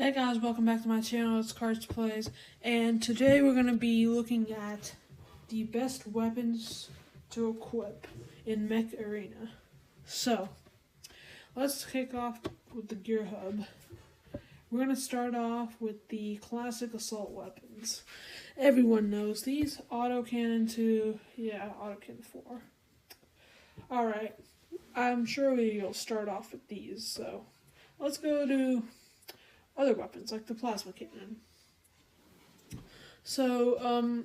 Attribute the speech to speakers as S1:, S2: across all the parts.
S1: Hey guys, welcome back to my channel. It's Cards Plays, and today we're going to be looking at the best weapons to equip in Mech Arena. So, let's kick off with the gear hub. We're going to start off with the classic assault weapons. Everyone knows these. Autocannon 2, autocannon 4. Alright, I'm sure we'll start off with these, so let's go to other weapons like the plasma cannon. So,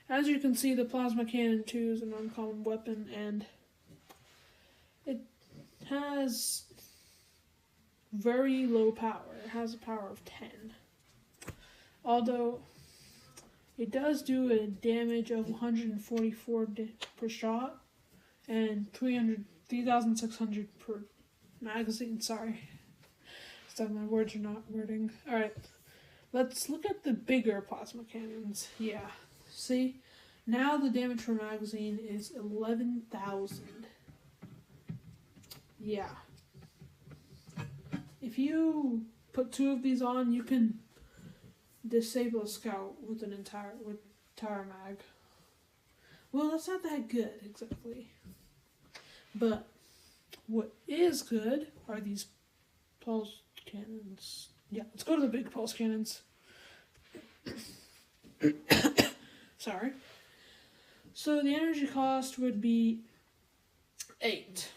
S1: as you can see, the plasma cannon 2 is an uncommon weapon, and it has very low power. It has a power of 10. Although, it does do a damage of 144 per shot and 3,600 per magazine. Sorry. So my words are not wording. Alright, let's look at the bigger plasma cannons. Yeah, see? Now the damage per magazine is 11,000. Yeah. If you put 2 of these on, you can disable a scout with an entire mag. Well, that's not that good, exactly. But what is good are these pulse cannons. Yeah, let's go to the big pulse cannons. Sorry. So the energy cost would be 8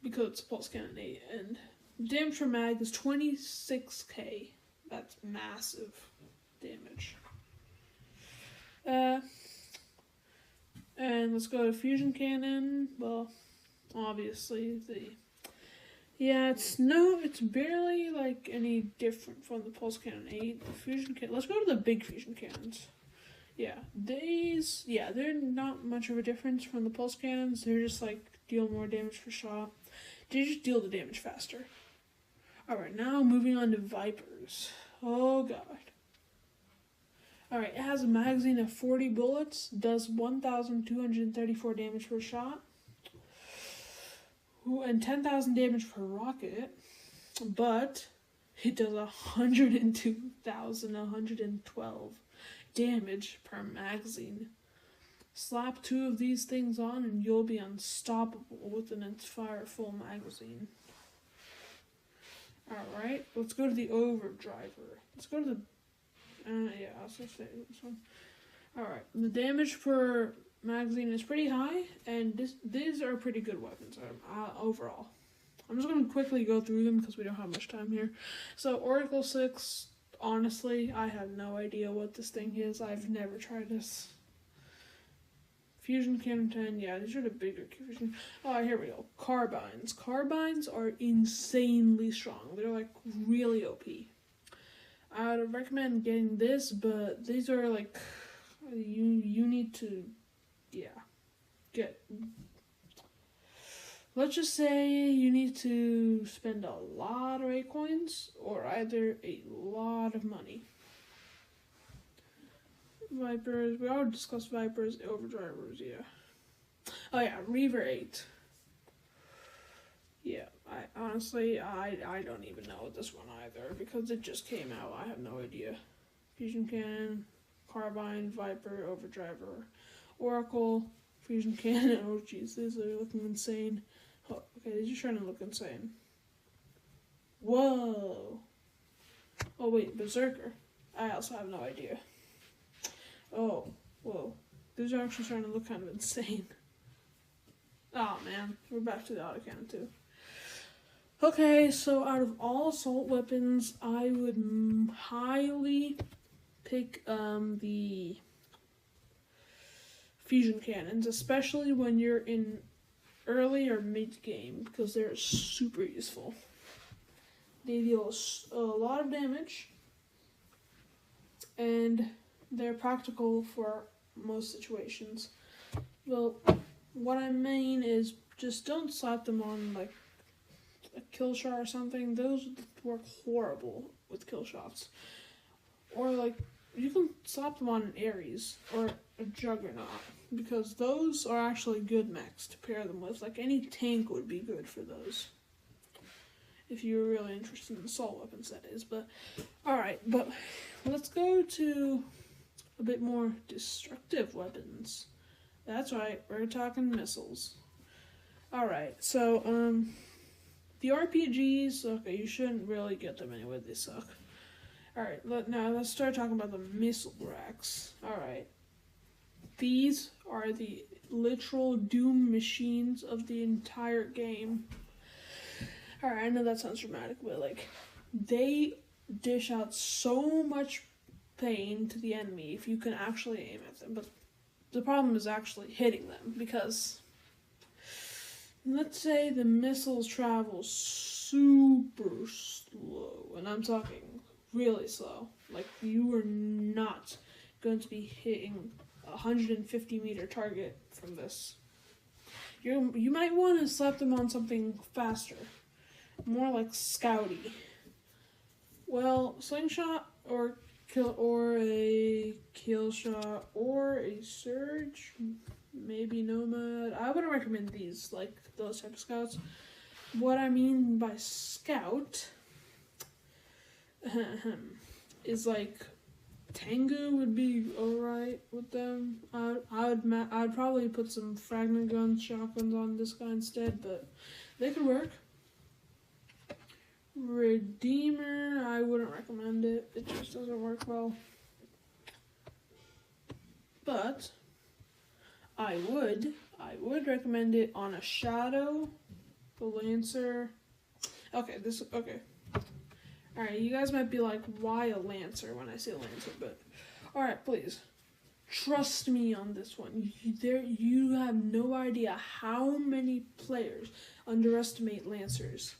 S1: because it's a pulse cannon 8, and damage per mag is 26k. That's massive damage. And let's go to fusion cannon. Well, obviously it's barely like any different from the pulse cannon 8. The fusion cannon. Let's go to the big fusion cannons. Yeah, they're not much of a difference from the pulse cannons. They're just like deal more damage per shot. They just deal the damage faster. Alright, now moving on to Vipers. Oh god. Alright, it has a magazine of 40 bullets, does 1,234 damage per shot, and 10,000 damage per rocket, but it does 102,112 damage per magazine. Slap 2 of these things on and you'll be unstoppable with an entire full magazine. Alright, let's go to the Overdriver. Let's go to the... I'll just say this one. Alright, the damage per magazine is pretty high, and these are pretty good weapons overall. I'm just going to quickly go through them because we don't have much time here. So, Oracle 6, honestly, I have no idea what this thing is. I've never tried this. Fusion Cannon 10, yeah, these are the bigger fusion. Oh, here we go. Carbines. Carbines are insanely strong. They're like really OP. I would recommend getting this, but these are like, you need to, let's just say you need to spend a lot of 8 coins or either a lot of money. Vipers, we already discussed Vipers, Overdrivers, yeah. Oh yeah, Reaver 8. Yeah, I honestly don't even know this one either because it just came out. I have no idea. Fusion Cannon, Carbine, Viper, Overdriver, Oracle, Fusion Cannon. Oh jeez, these are looking insane. Oh, okay, these are trying to look insane. Whoa. Oh wait, Berserker. I also have no idea. Oh, whoa. These are actually starting to look kind of insane. Oh man, we're back to the autocannon too. Okay, so out of all assault weapons, I would highly pick the fusion cannons, especially when you're in early or mid game, because they're super useful. They deal a lot of damage, and they're practical for most situations. Well, what I mean is just don't slap them on like a kill shot or something. Those work horrible with kill shots. Or like you can slap them on an Ares or a Juggernaut because those are actually good mechs to pair them with. Like any tank would be good for those. if you're really interested in assault weapons, that is. But alright, but let's go to a bit more destructive weapons. That's right, we're talking missiles. Alright, so the RPGs, okay, you shouldn't really get them anyway, they suck. Alright, now let's start talking about the missile racks. Alright. These are the literal doom machines of the entire game. Alright, I know that sounds dramatic, but like, they dish out so much pain to the enemy if you can actually aim at them. But the problem is actually hitting them, because let's say the missiles travel super slow, and I'm talking really slow. Like, you are not going to be hitting a 150-meter target from this. You might want to slap them on something faster, more like Scouty. Well, slingshot or a kill shot or a surge, maybe nomad. I would recommend these, like those type of scouts. What I mean by scout is like Tengu would be alright with them. I'd probably put some fragment guns, shotguns on this guy instead, but they could work. Redeemer, I wouldn't recommend it. It just doesn't work well. But I would recommend it on a Shadow, the Lancer. Okay. Alright, you guys might be like, why a Lancer when I say Lancer, but alright, please. Trust me on this one. You have no idea how many players underestimate Lancers.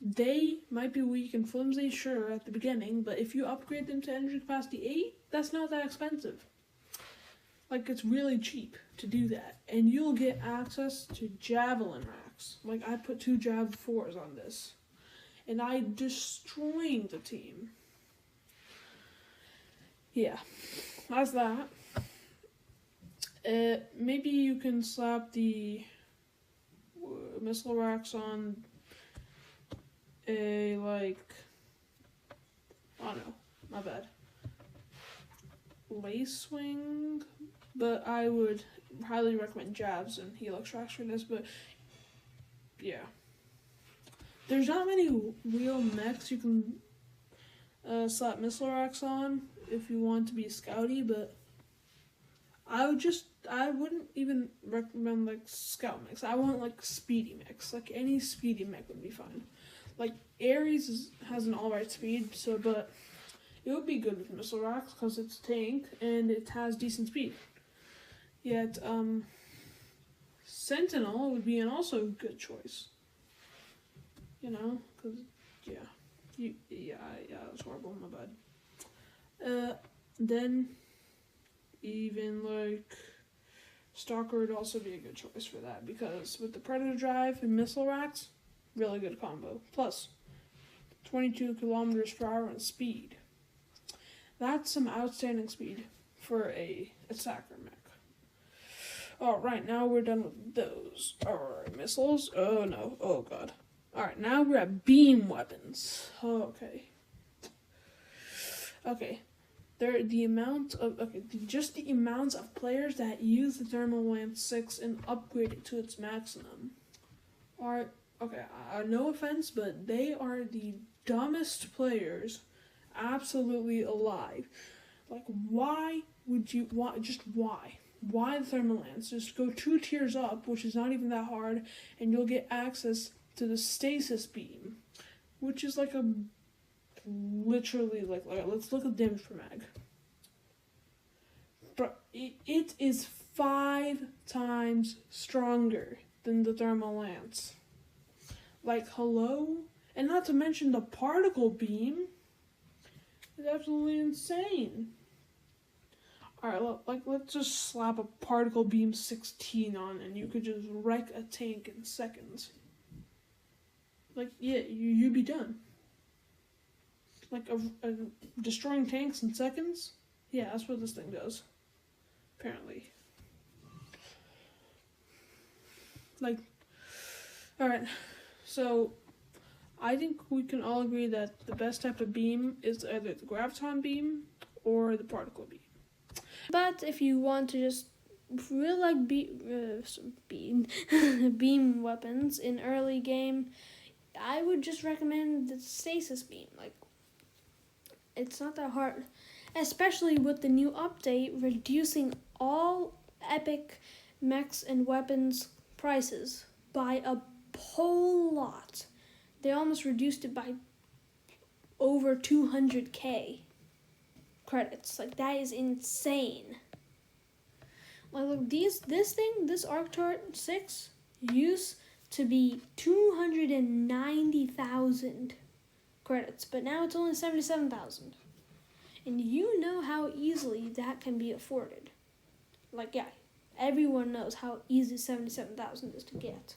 S1: They might be weak and flimsy, sure, at the beginning, but if you upgrade them to energy capacity 8, that's not that expensive. Like, it's really cheap to do that. And you'll get access to javelin racks. Like, I put 2 Jav 4s on this. And I destroying the team. Yeah, that's that. Maybe you can slap the missile racks on a, like, I don't know, my bad, lace wing, but I would highly recommend jabs and helix racks for this, but yeah. There's not many real mechs you can slap missile racks on if you want to be scouty, but I wouldn't even recommend like scout mechs. I want like speedy mechs. Like any speedy mech would be fine. Like Ares has an alright speed, but it would be good with missile racks because it's a tank and it has decent speed. Yet Sentinel would be an also good choice. You know, because, yeah, that's horrible, my bad. Then, even, like, Stalker would also be a good choice for that, because with the Predator Drive and missile racks, really good combo. Plus, 22 kilometers per hour in speed. That's some outstanding speed for a attacker mech. Alright, now we're done with those. Alright, missiles. Oh, no. Oh, God. Alright, now we're at beam weapons. Okay. Just the amount of players that use the Thermal Lance 6 and upgrade it to its maximum are, no offense, but they are the dumbest players absolutely alive. Like, why would you, why? Why the Thermal Lance? Just go 2 tiers up, which is not even that hard, and you'll get access to the stasis beam, which is like literally like let's look at damage per mag. But it is 5 times stronger than the Thermal Lance. Like, hello? And not to mention the particle beam is absolutely insane. Alright, let's just slap a particle beam 16 on and you could just wreck a tank in seconds. Like, yeah, you'd be done. Like, destroying tanks in seconds? Yeah, that's what this thing does. Apparently. Like, alright, so, I think we can all agree that the best type of beam is either the graviton beam or the particle beam.
S2: But if you want to just really like beam weapons in early game, I would just recommend the stasis beam. Like, it's not that hard, especially with the new update reducing all epic mechs and weapons prices by a whole lot. They almost reduced it by over 200k credits. Like, that is insane. Like, look, this Arc Turret 6 used to be 290,000 credits, but now it's only 77,000. And you know how easily that can be afforded. Like, yeah, everyone knows how easy 77,000 is to get.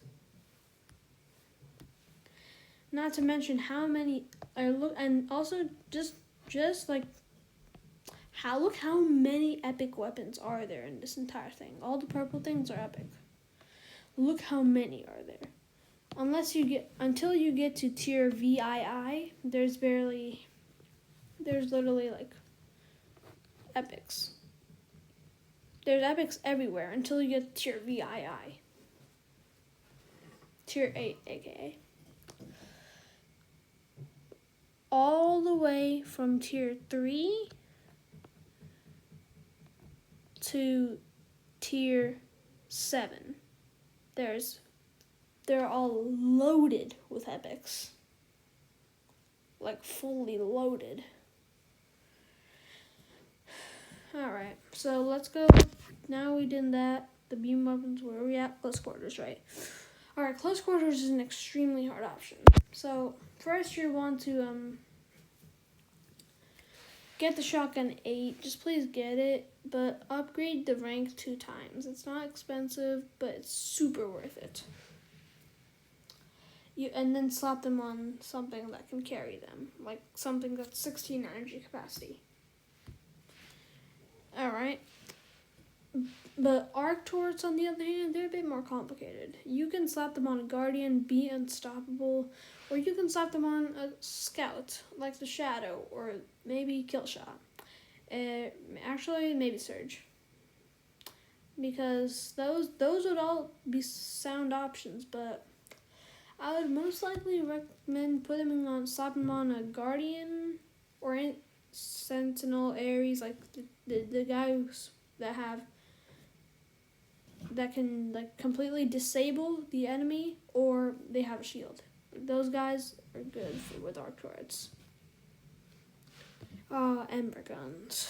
S2: Not to mention how many and also just like look how many epic weapons are there in this entire thing. All the purple things are epic. Look how many are there. Until you get to tier VII, there's literally like epics. There's epics everywhere until you get to tier VII. Tier 8, aka. All the way from tier 3 to tier 7. They're all loaded with epics. Like, fully loaded. Alright, so let's go. Now we did that. The beam weapons, where are we at? Close quarters, right? Alright, close quarters is an extremely hard option. So, first you want to get the shotgun 8. Just please get it, but upgrade the rank 2 times. It's not expensive, but it's super worth it. And then slap them on something that can carry them, like something that's 16 energy capacity. Alright. But arc turrets, on the other hand, they're a bit more complicated. You can slap them on a guardian, be unstoppable, or you can slap them on a scout, like the shadow, or maybe kill shot. Actually, maybe surge. Because those would all be sound options, but I would most likely recommend slapping them on a guardian or a sentinel Ares, like the guys that can like completely disable the enemy, or they have a shield. Those guys are good with arc turrets. Ember guns.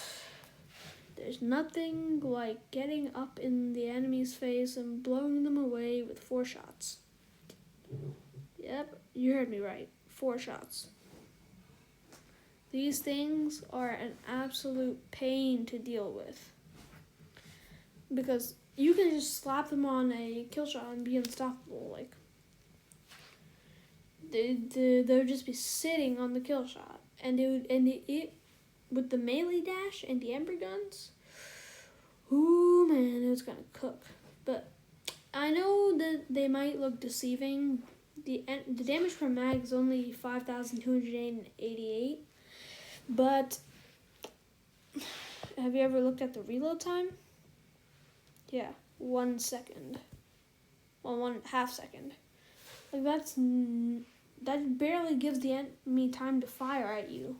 S2: There's nothing like getting up in the enemy's face and blowing them away with 4 shots. Yep, you heard me right. 4 shots. These things are an absolute pain to deal with. Because you can just slap them on a kill shot and be unstoppable. Like, they'll just be sitting on the kill shot. And with the melee dash and the ember guns, ooh man, it's gonna cook. But I know that they might look deceiving. The damage per mag is only 5,288, but have you ever looked at the reload time? Yeah, 1 second. Well, 1.5 second. Like, that barely gives the enemy time to fire at you.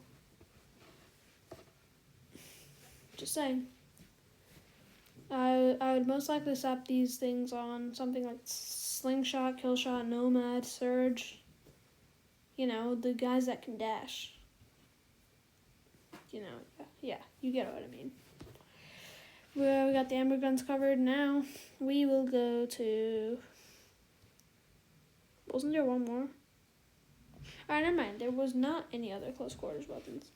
S2: Just saying. I would most likely slap these things on something like slingshot, killshot, nomad, surge. You know, the guys that can dash. You know, yeah, you get what I mean. Well, we got the amber guns covered. Now we will go to... Wasn't there one more? Alright, never mind. There was not any other close quarters weapons.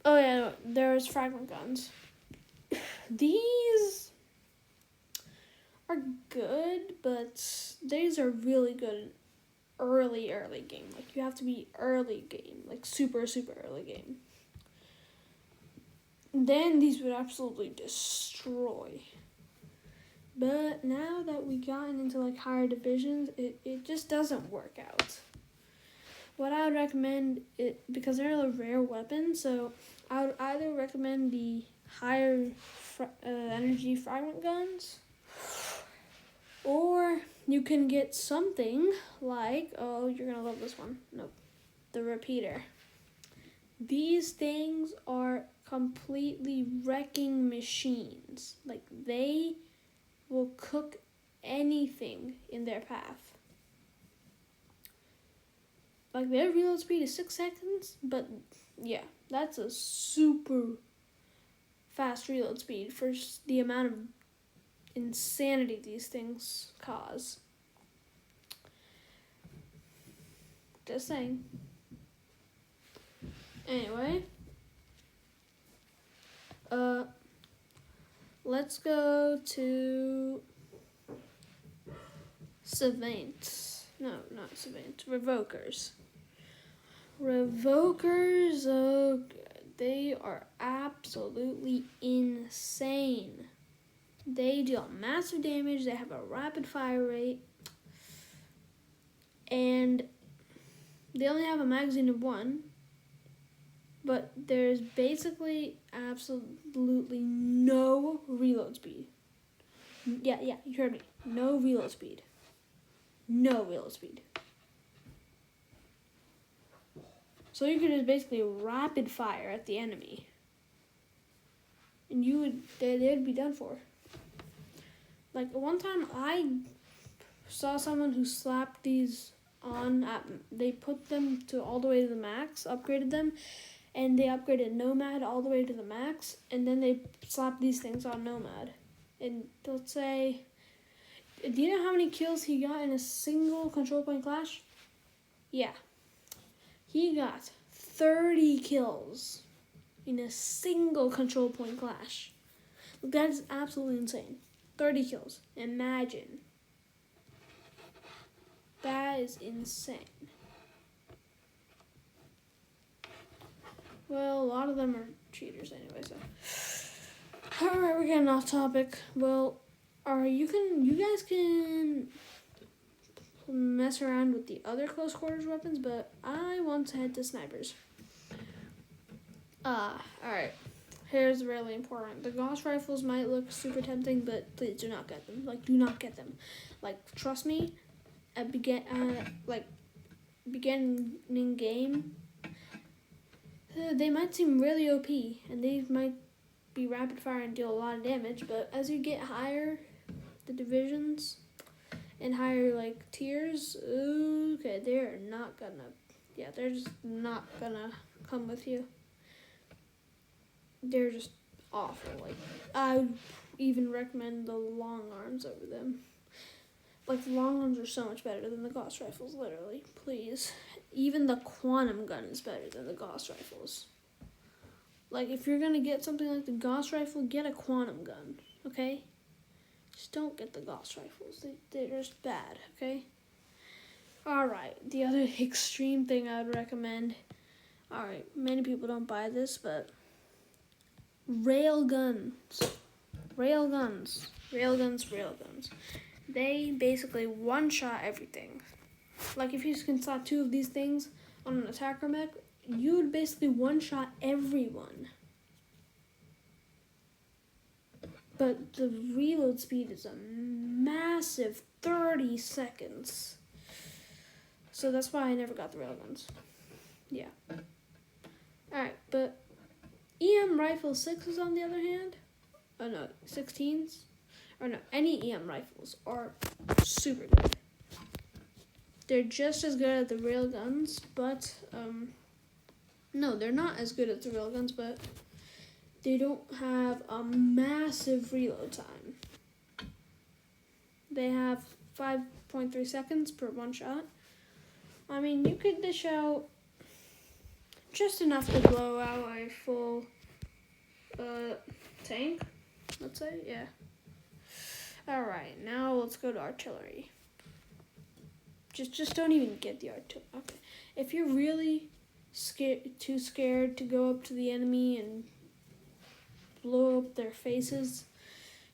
S2: Oh yeah, no, there's fragment guns. These are good, but these are really good in early game. Like, you have to be early game, like super early game. Then these would absolutely destroy. But now that we've gotten into like higher divisions, it just doesn't work out. what I would recommend it because they're a rare weapon, so I would either recommend the higher energy fragment guns, or you can get something like, oh, you're gonna love this one. Nope, the repeater. These things are completely wrecking machines. Like, they will cook anything in their path. Like, their reload speed is 6 seconds, but yeah, that's a super fast reload speed for the amount of insanity these things cause. Just saying. Anyway, let's go to Savants. No, not Savants. Revokers. Revokers, oh, they are absolutely insane. They deal massive damage, they have a rapid fire rate, and they only have a magazine of 1, but there's basically absolutely no reload speed. Yeah, you heard me. No reload speed. No reload speed. So you could just basically rapid fire at the enemy, and they'd be done for. Like, one time I saw someone who slapped these on, they put them to all the way to the max, upgraded them, and they upgraded Nomad all the way to the max, and then they slapped these things on Nomad. And let's say, do you know how many kills he got in a single control point clash? Yeah. He got 30 kills in a single control point clash. That is absolutely insane. 30 kills. Imagine. That is insane. Well, a lot of them are cheaters anyway, so. Alright, we're getting off topic. Well, you guys can mess around with the other close quarters weapons, but I want to head to snipers. Alright. Here's really important. The Gauss rifles might look super tempting, but please do not get them. Like, do not get them. Like, trust me, at beginning game, they might seem really OP, and they might be rapid fire and deal a lot of damage, but as you get higher, the divisions, and higher, like, tiers, okay, they're just not gonna come with you. They're just awful. Like, I would even recommend the long arms over them. Like, the long arms are so much better than the Gauss rifles, literally. Please. Even the quantum gun is better than the Gauss rifles. Like, if you're gonna get something like the Gauss rifle, get a quantum gun, okay? Just don't get the Gauss rifles. They're just bad, okay? Alright, the other extreme thing I would recommend. Alright, many people don't buy this, but railguns. Railguns. They basically one-shot everything. Like, if you can slap 2 of these things on an attacker mech, you would basically one-shot everyone. But the reload speed is a massive 30 seconds. So that's why I never got the railguns. Yeah. Alright, but EM Rifle 6s on the other hand, 16s, any EM rifles are super good. They're just as good as the railguns, but, no, they're not as good as the railguns, but they don't have a massive reload time. They have 5.3 seconds per one shot. I mean, you could dish out just enough to blow out a full tank, let's say, yeah. Alright, now let's go to artillery. Just don't even get the artillery. Okay. If you're really too scared to go up to the enemy and blow up their faces,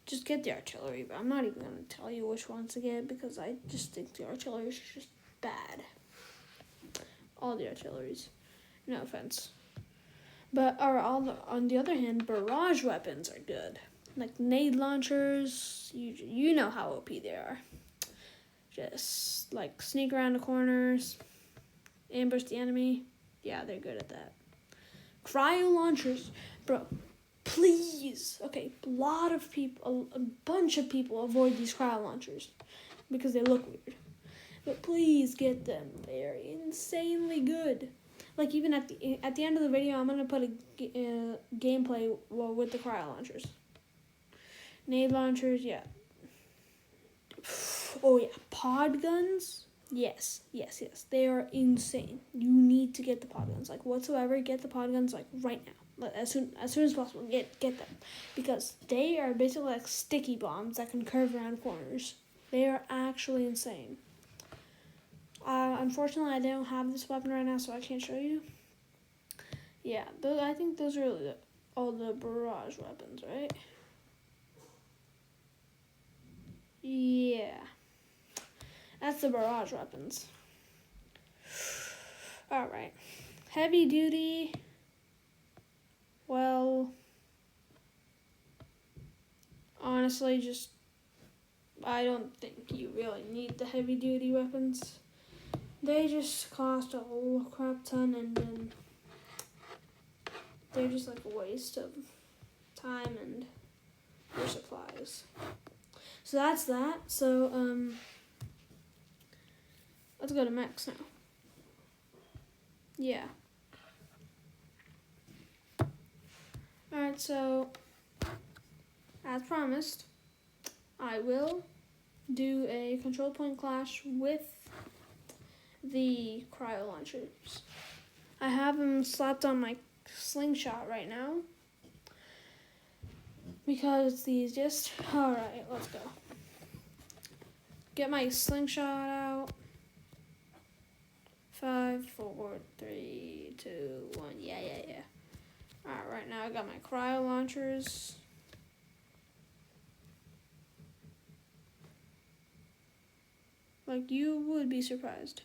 S2: just get the artillery. But I'm not even going to tell you which ones to get because I just think the artillery is just bad. all the artilleries. No offense. But on the other hand, barrage weapons are good. Like nade launchers, you know how OP they are. Just like sneak around the corners, ambush the enemy. Yeah, they're good at that. Cryo launchers, bro. Please, okay. A bunch of people avoid these cryo launchers because they look weird. But please get them. They are insanely good. Like even at the end of the video, I'm gonna put a gameplay with the cryo launchers. Nade launchers, yeah. Oh yeah, pod guns. Yes. They are insane. You need to get the pod guns, like whatsoever. Get the pod guns like right now, like, as soon as possible. Get them, because they are basically like sticky bombs that can curve around corners. They are actually insane. Unfortunately, I don't have this weapon right now, so I can't show you. Yeah, I think those are all the barrage weapons, right? Yeah. That's the barrage weapons. Alright. Heavy duty. Well, honestly, I don't think you really need the heavy duty weapons. They just cost a whole crap ton, and then they're just like a waste of time and your supplies. So that's that. So, let's go to Mechs now. Yeah. Alright, so, as promised, I will do a control point clash with the cryo launchers. I have them slapped on my slingshot right now because it's the easiest. Alright, let's go. Get my slingshot out. 5, 4, 3, 2, 1. Yeah. Alright, right now I got my cryo launchers. Like, you would be surprised.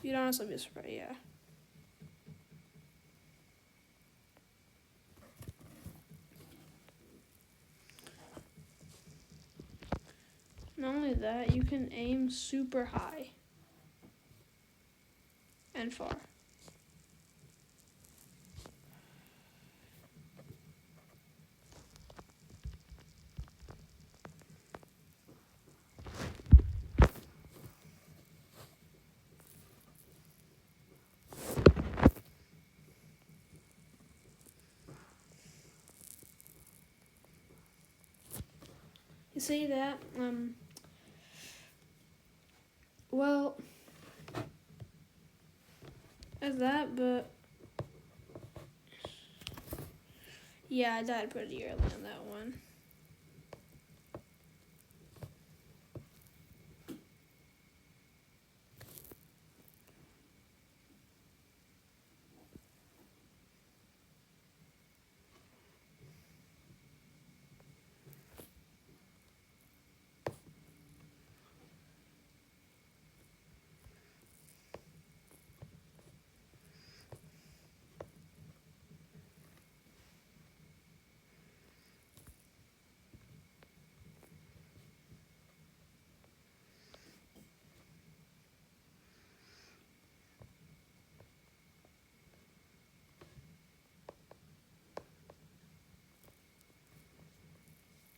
S2: You'd honestly be surprised, yeah. Not only that, you can aim super high and far. You see that? Well, as that, but yeah, I died pretty early on that one.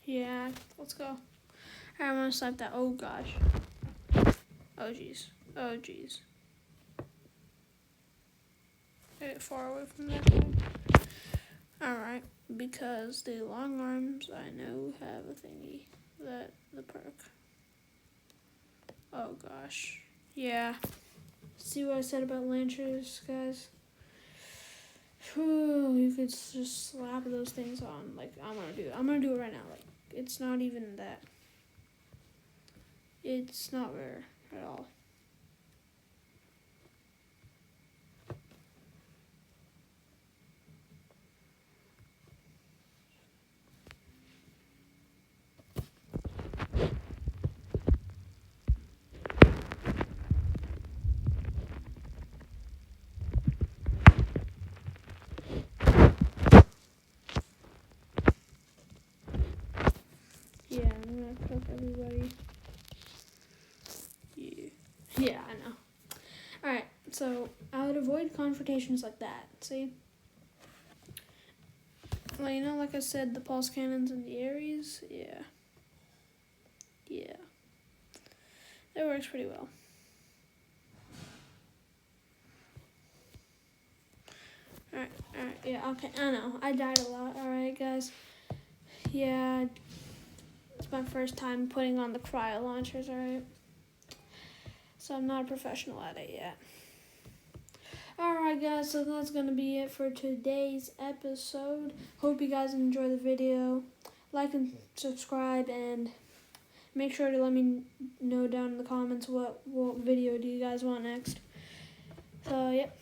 S2: Yeah, let's go. Alright, I'm gonna slap that. Oh gosh. Oh jeez. Get far away from that guy. Alright, because the long arms I know have a thingy. The perk. Oh gosh. Yeah. See what I said about launchers, guys? Whew, you could just slap those things on. Like, I'm gonna do it right now. Like, it's not even that. It's not rare at all. of everybody. Yeah, I know. Alright, so I would avoid confrontations like that, see? Well, you know, like I said, the pulse cannons and the Ares, yeah. That works pretty well. Alright, yeah, okay, I know, I died a lot, alright, guys. Yeah, it's my first time putting on the cryo launchers, alright? So I'm not a professional at it yet. Alright guys, so that's going to be it for today's episode. Hope you guys enjoy the video. Like and subscribe, and make sure to let me know down in the comments what video do you guys want next. So, yep.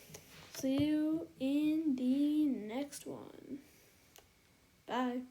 S2: See you in the next one. Bye.